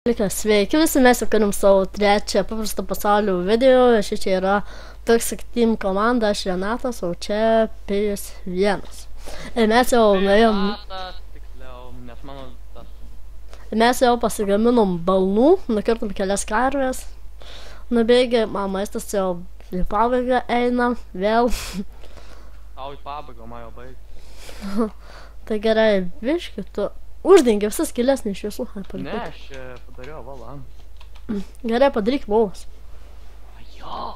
Sveiki visi, mes jau turim savo trečią paprasto pasaulio video. Šičia yra Toxic Team komanda, aš Renatas, o čia Pijus 1. Ir mes jau nuėjom... Mes jau pasigaminom balnų, nukirtom kelias karves. Nubėgė, man maistas jau į pabaigą eina, vėl. Tau į pabaigą, man jau baigė. Tai gerai, biški, tu uždengi visas skylės iš visų. Ne, aš padariau valan. Gerai, padaryk lovas. Jo,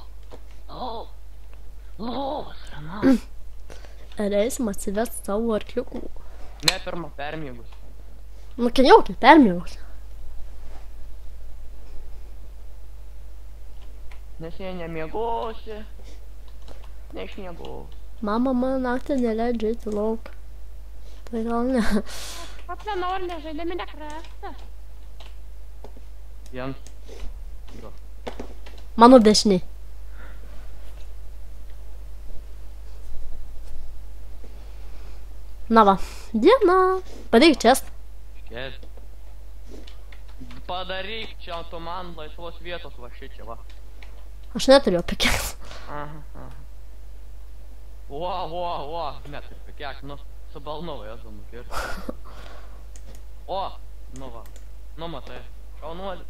lovas, Renatas. Ar eisim atsivest savo arkliukų? Ne, pirmą permėgus. Nu, keniaukiai, permėgus. Nes jie nemiegosi. Neišmiegos. Mama man naktį neleidžia eiti lauk. Tai gal ne. Papia nori, nežaidėme nekrastą. Jens. Jo. Mano dešinė. Na va, diena. Padaryk čest. Škės. Padaryk čia tu man laisvos vietos va šičia va. Aš neturiu pikės. Aha. O, net ir pikės, nu, su balnu vėzu nukirti. O, nu va, nu matai, šaunuolį.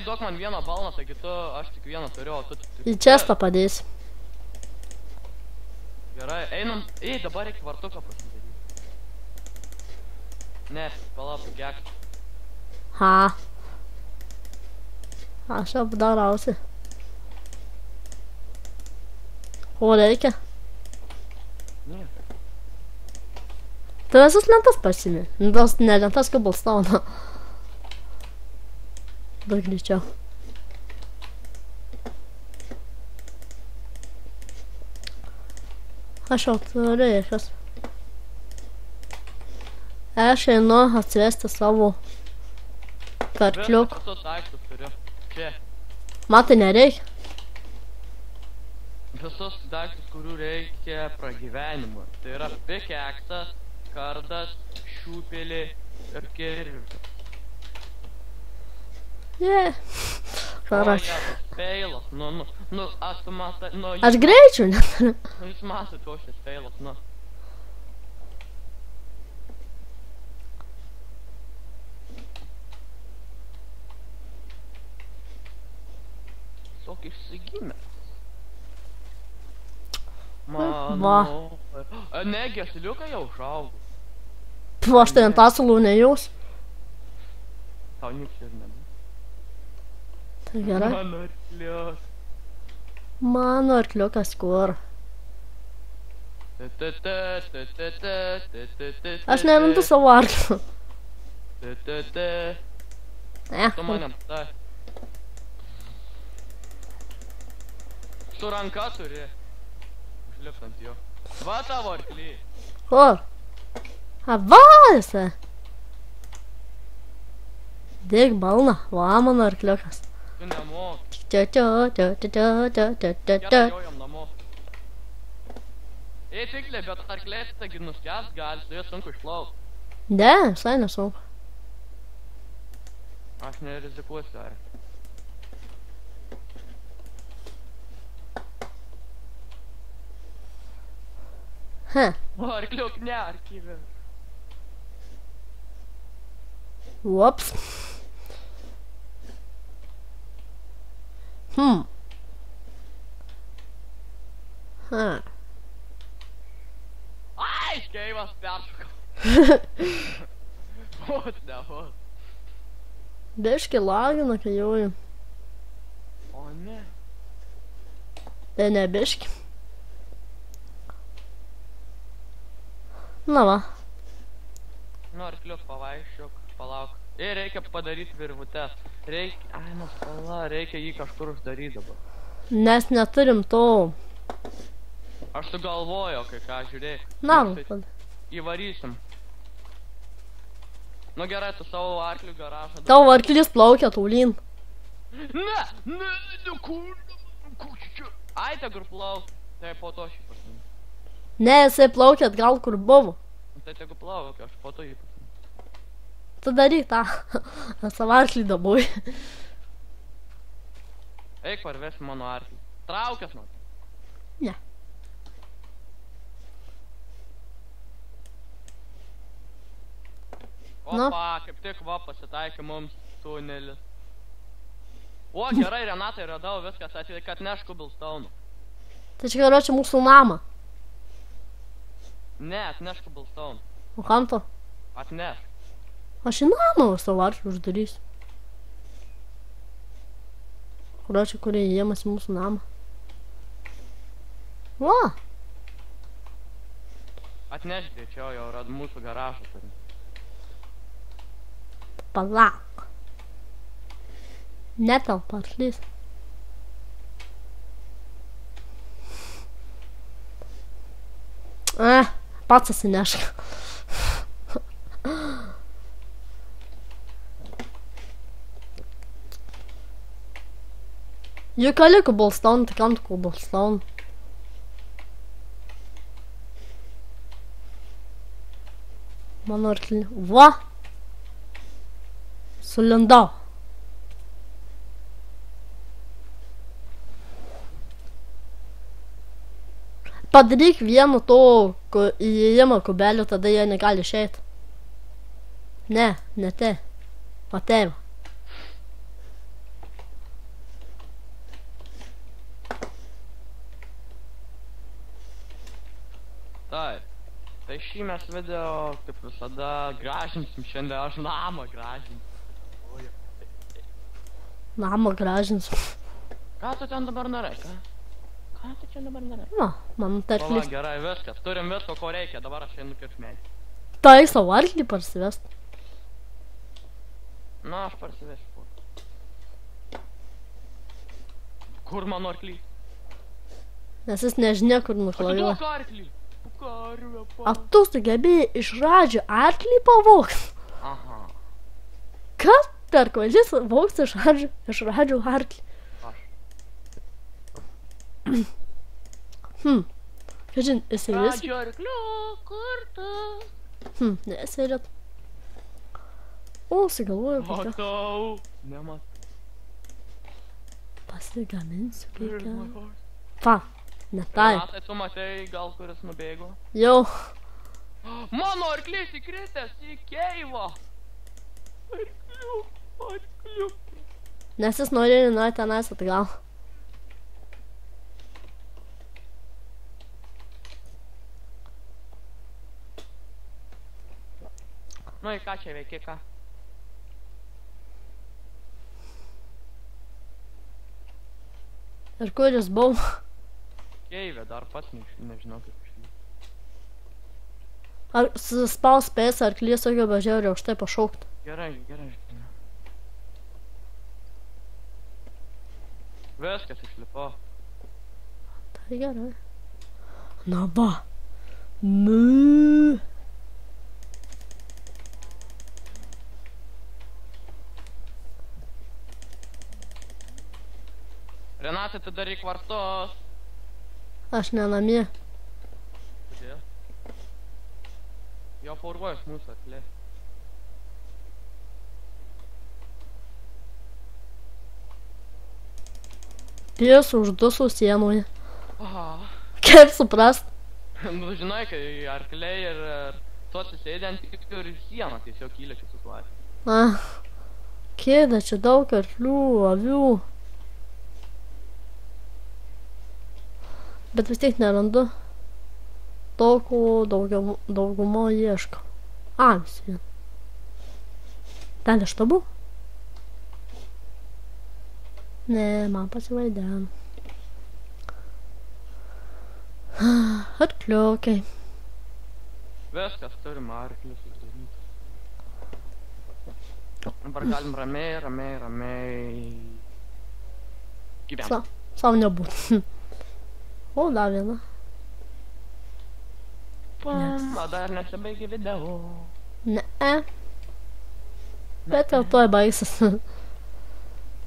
Duok man vieną balną, taigi tu, aš tik vieną turiu, o tu tik... Į čestą padėsi. Gerai, einam, dabar reikia vartuką pasidaryti. Ne, palauk, pikės. Ha. Aš jau padarausi. Ko reikia? Ne. Tu visas lentas pasimi. Tos ne lentas cobblestone. Daug greičiau. Aš jau turiu kažkas. Aš einu atsivesti savo karkliukų. Visus daiktus turiu. Čia. Man tai nereikia. Visus daiktus, kurių reikia pragyvenimui. Tai yra pikeksas, kardas, šiūpelį ir kirvis. Karoči. Feilas, nu, aš tu matai, nu... Aš greičiau neturiu. Nu, jūs matai, to šis feilas, nu. Tiesiog išsigimęs. Mano... Negi, asiliukai jau užaugo. Aš tai ant asalų nejaus. Tau niks ir nebūs. Tai gerai. Mano arklius. Mano arkliukas kur? Aš nerandu savo arklių. Tu mane matai. Su ranka turi. Užlipt ant jo. Va tavo arklį. Kur? A, va jisai. Dėk balną. Va, mano arkliukas. Tu nemoki. Čia. Jau jam namo. Tiklė, bet arklės taigi nuskęs gali, su jie sunku išplaukti. Ne, visai nesunku. Aš nerizikuosiu, ar. O arkliuk, ne, arkyvė. Uops. Ai, škeivas peršuko. Vos, ne, vos. Biški lagina, kai jauju. O ne. Tai ne biški. Na va. Nu, arkliuk, pavaiščiuk, palauk. Ir reikia padaryti virvutes. Reikia, nu, spala, reikia jį kažkur uždaryti dabar. Nes neturim to. Aš sugalvoju, kai ką, žiūrėk. Na, Įvarysim. Nu gerai, tu savo arklių garažą. tavo arklys plaukia taulyn. Ne, kur čia? Ai, tegur plauk. Tai po to šį pasimė. Ne, jisai plaukia atgal, kur buvo. Tai tegu plaukia, aš po to jį pasimė. Tu daryk tą. Savo arklį dabui. Eik parvesi mano arklį. Traukės man. Ne. Opa, kaip tik va pasitaikė mums tunelis. O, gerai, Renatai, radau viskas, ačiū, kad neš Cobblestone. Tai čia karočią mūsų namą. Ne, atneš Cobblestone. O kam to? Atneš. Aš į namą savo arklį uždarysiu. Karočią, kurie įėmas į mūsų namą. Va. Atneš greičiau, jau rad mūsų garažą turim. Palauk. Netelpa arklys. Pats atsinešk. Juk kali Cobblestone, tai kam tu Cobblestone? Mano arklį. Va! Sulindau. Padaryk vienu to įėjimo kubelių, tada jie negali išeit. Ne, ne te. O tėva. Taip. Tai šį mes video, kaip visada, gražinsim šiandien. Aš namą gražinsim. Namą gražinsiu. Ką tu ten dabar narai, ką? Ką tu čia dabar narai? Na, man tai Pala, arklys. gerai, viskas. Turim visko, ko reikia. Dabar aš einu kiršmėti. Tai savo arklį parsivest. Na, aš parsivesiu. Kur mano arklys? Nes jis nežinia, kur Atiduok nuklajoja. arklį. Karvė, A tu sugebėjai iš radžio arklį pavogt? Aha. Kas per kvailys vogs iš radžio arklį? Aš. Kažin, esi vis? Radžio arkliu, kur tu? Esi ret. O, sigalvoju, kokią. Matau. Nematau. Pasigaminsiu kokią. Pa, ne tai. Renatai, tu matei, gal kuris nubėgo? Jau. Mano arklys įkritęs į keivą. Arkliu, arkliu. Nes jis norėjo nuėti tenais atgal. Nu, į ką čia veikia, ką? Ir kur jis buvo? Keivė, dar pats nežinau kaip išlyti. Ar suspaus spės arklys sugeba žiauriai aukštai pašaukti? Gerai, gerai. Viskas išlipo. Tai gerai. Na va. Mu. Renatai, tu daryk vartos. Aš nenamie. Kodėl? Jo forvuojas mūsų arklė. Jis užduso sienoje. Aha. Kaip suprast? Nu, žinai, kai arkliai ir tu atsisėdė ant ir sieną tiesiog įlėkė su tuo atveju. Kėda, čia daug arklių, avių. Bet vis tiek nerandu. To, ko daugumo ieško. Vis vien. Ten iš tabu? Ne, man pasivaideno. Arkliukai. Viskas, turim arklius uždaryti. Dabar galim ramiai gyventi. Sau nebūt. O, dar viena. Pam, o dar nesibaigė video. Ne. Bet jau tuoj baigsis.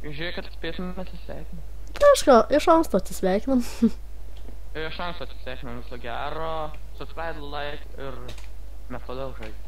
Žiūrėk, kad spėsim atsisveikinti. Tai aš gal iš anksto atsisveikinam. Iš anksto atsisveikinam, viso gero. Subscribe, like ir mes toliau žaidžiam.